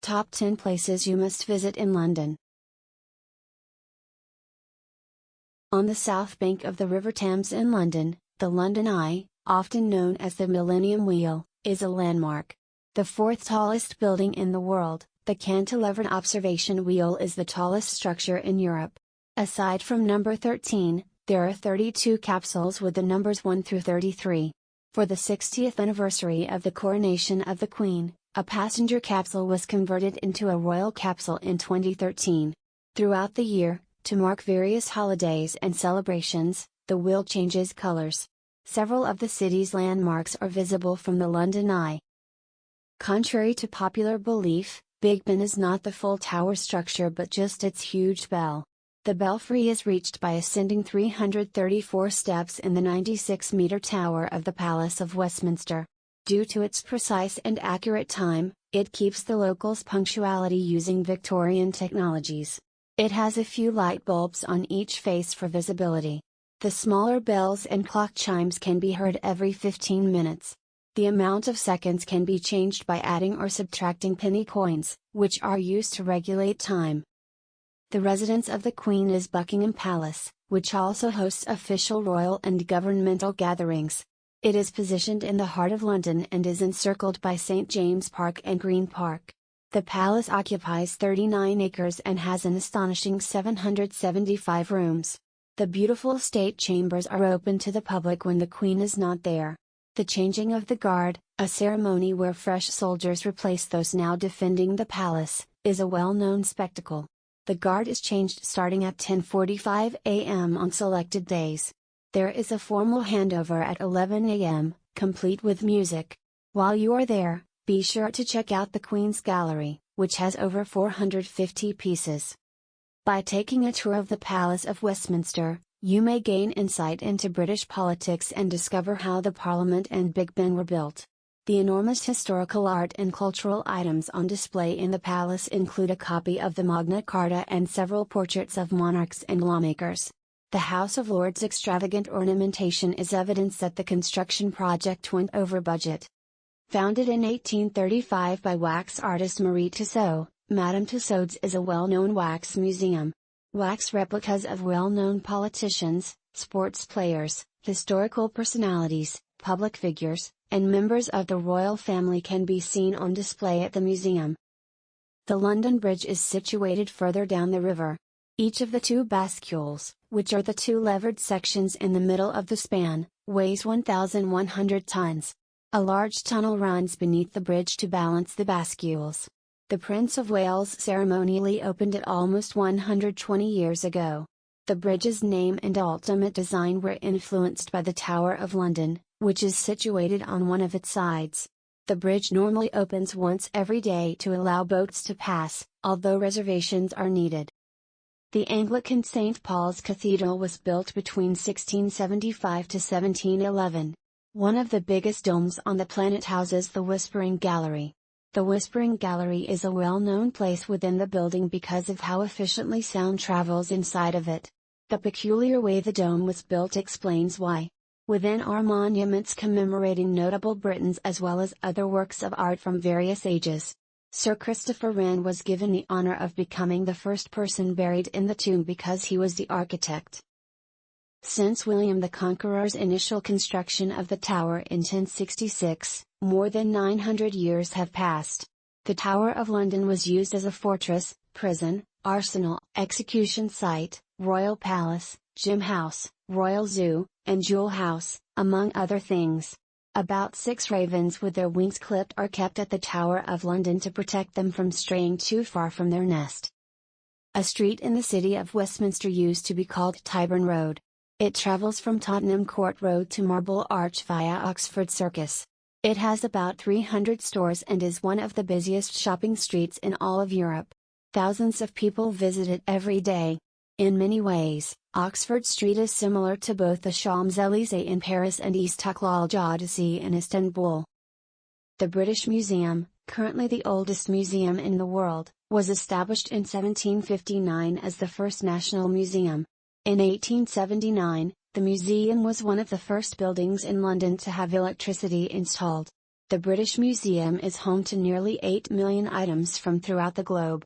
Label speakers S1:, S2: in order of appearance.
S1: top 10 places you must visit in London. On the south bank of the River Thames in London, the London Eye, often known as the Millennium Wheel, is a landmark. The fourth tallest building in the world, the Cantilevered Observation Wheel is the tallest structure in Europe. Aside from number 13, there are 32 capsules with the numbers 1 through 33. For the 60th anniversary of the coronation of the Queen, a passenger capsule was converted into a royal capsule in 2013. Throughout the year, to mark various holidays and celebrations, the wheel changes colors. Several of the city's landmarks are visible from the London Eye. Contrary to popular belief, Big Ben is not the full tower structure but just its huge bell. The belfry is reached by ascending 334 steps in the 96-meter tower of the Palace of Westminster. Due to its precise and accurate time, it keeps the locals' punctuality using Victorian technologies. It has a few light bulbs on each face for visibility. The smaller bells and clock chimes can be heard every 15 minutes. The amount of seconds can be changed by adding or subtracting penny coins, which are used to regulate time. The residence of the Queen is Buckingham Palace, which also hosts official royal and governmental gatherings. It is positioned in the heart of London and is encircled by St James Park and Green Park. The palace occupies 39 acres and has an astonishing 775 rooms. The beautiful state chambers are open to the public when the Queen is not there. The changing of the guard, a ceremony where fresh soldiers replace those now defending the palace, is a well-known spectacle. The guard is changed starting at 10:45 a.m. on selected days. There is a formal handover at 11 a.m., complete with music. While you are there, be sure to check out the Queen's Gallery, which has over 450 pieces. By taking a tour of the Palace of Westminster, you may gain insight into British politics and discover how the Parliament and Big Ben were built. The enormous historical art and cultural items on display in the palace include a copy of the Magna Carta and several portraits of monarchs and lawmakers. The House of Lords' extravagant ornamentation is evidence that the construction project went over budget. Founded in 1835 by wax artist Marie Tussauds, Madame Tussauds is a well-known wax museum. Wax replicas of well-known politicians, sports players, historical personalities, public figures, and members of the royal family can be seen on display at the museum. The London Bridge is situated further down the river. Each of the two bascules, which are the two levered sections in the middle of the span, weighs 1,100 tons. A large tunnel runs beneath the bridge to balance the bascules. The Prince of Wales ceremonially opened it almost 120 years ago. The bridge's name and ultimate design were influenced by the Tower of London, which is situated on one of its sides. The bridge normally opens once every day to allow boats to pass, although reservations are needed. The Anglican St. Paul's Cathedral was built between 1675 to 1711. One of the biggest domes on the planet houses the Whispering Gallery. The Whispering Gallery is a well-known place within the building because of how efficiently sound travels inside of it. The peculiar way the dome was built explains why. Within are monuments commemorating notable Britons as well as other works of art from various ages. Sir Christopher Wren was given the honor of becoming the first person buried in the tomb because he was the architect. Since William the Conqueror's initial construction of the tower in 1066, more than 900 years have passed. The Tower of London was used as a fortress, prison, arsenal, execution site, royal palace, gym house, royal zoo, and jewel house, among other things. About 6 ravens with their wings clipped are kept at the Tower of London to protect them from straying too far from their nest. A street in the city of Westminster used to be called Tyburn Road. It travels from Tottenham Court Road to Marble Arch via Oxford Circus. It has about 300 stores and is one of the busiest shopping streets in all of Europe. Thousands of people visit it every day. In many ways, Oxford Street is similar to both the Champs-Élysées in Paris and Istiklal Caddesi in Istanbul. The British Museum, currently the oldest museum in the world, was established in 1759 as the first national museum. In 1879, the museum was one of the first buildings in London to have electricity installed. The British Museum is home to nearly 8 million items from throughout the globe.